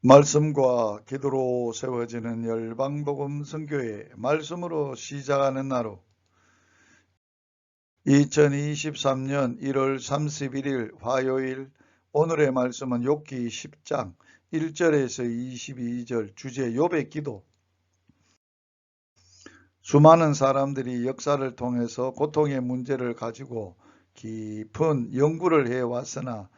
말씀과 기도로 세워지는 열방복음 선교회 말씀으로 시작하는 나로 2023년 1월 31일 화요일 오늘의 말씀은 욥기 10장 1절에서 22절 주제 욥의 기도. 수많은 사람들이 역사를 통해서 고통의 문제를 가지고 깊은 연구를 해왔으나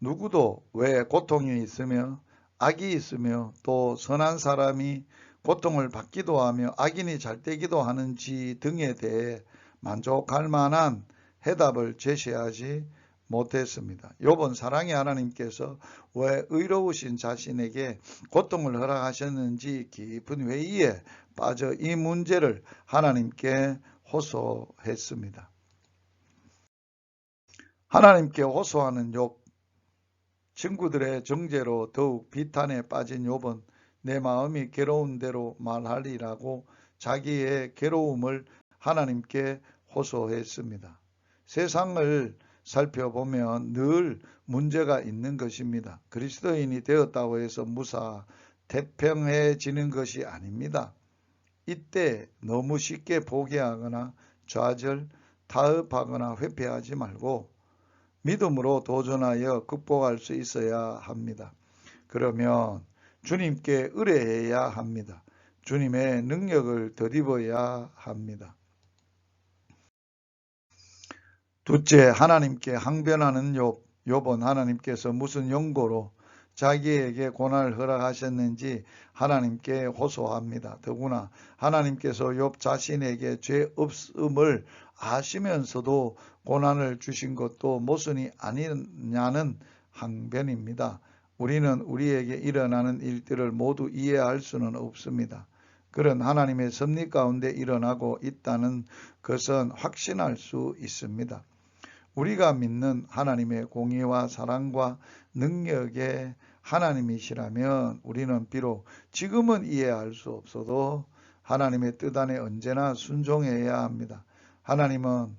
누구도 왜 고통이 있으며 악이 있으며 또 선한 사람이 고통을 받기도 하며 악인이 잘되기도 하는지 등에 대해 만족할 만한 해답을 제시하지 못했습니다. 욥은 사랑의 하나님께서 왜 의로우신 자신에게 고통을 허락하셨는지 깊은 회의에 빠져 이 문제를 하나님께 호소했습니다. 하나님께 호소하는 욥. 친구들의 정죄로 더욱 비탄에 빠진 욥은 내 마음이 괴로운 대로 말하리라고 자기의 괴로움을 하나님께 호소했습니다. 세상을 살펴보면 늘 문제가 있는 것입니다. 그리스도인이 되었다고 해서 무사 태평해지는 것이 아닙니다. 이때 너무 쉽게 포기하거나 좌절, 타협하거나 회피하지 말고 믿음으로 도전하여 극복할 수 있어야 합니다. 그러면 주님께 의뢰해야 합니다. 주님의 능력을 덧입어야 합니다. 둘째, 하나님께 항변하는 욥. 욥은 하나님께서 무슨 용도로 자기에게 고난을 허락하셨는지 하나님께 호소합니다. 더구나 하나님께서 욥 자신에게 죄 없음을 아시면서도 고난을 주신 것도 모순이 아니냐는 항변입니다. 우리는 우리에게 일어나는 일들을 모두 이해할 수는 없습니다. 그런 하나님의 섭리 가운데 일어나고 있다는 것은 확신할 수 있습니다. 우리가 믿는 하나님의 공의와 사랑과 능력의 하나님이시라면 우리는 비록 지금은 이해할 수 없어도 하나님의 뜻 안에 언제나 순종해야 합니다. 하나님은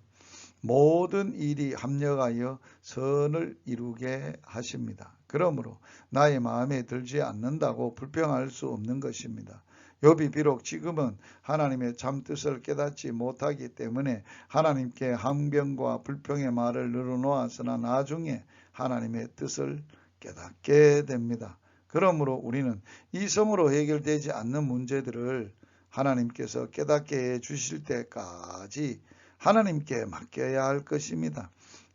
모든 일이 합력하여 선을 이루게 하십니다. 그러므로 나의 마음에 들지 않는다고 불평할 수 없는 것입니다. 욥이 비록 지금은 하나님의 참 뜻을 깨닫지 못하기 때문에 하나님께 항변과 불평의 말을 늘어놓았으나 나중에 하나님의 뜻을 깨닫게 됩니다. 그러므로 우리는 이성으로 해결되지 않는 문제들을 하나님께서 깨닫게 해 주실 때까지 하나님께 맡겨야 할 것입니다.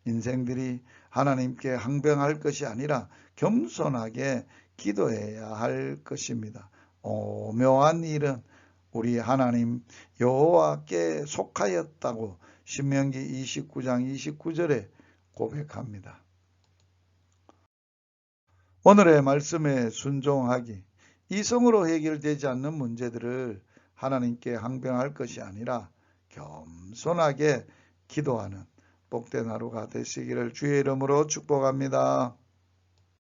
인생들이 하나님께 항변할 것이 아니라 겸손하게 기도해야 할 것입니다. 오묘한 일은 우리 하나님 여호와께 속하였다고 신명기 29장 29절에 고백합니다. 오늘의 말씀에 순종하기. 이성으로 해결되지 않는 문제들을 하나님께 항변할 것이 아니라 겸손하게 기도하는 복된 하루가 되시기를 주의 이름으로 축복합니다.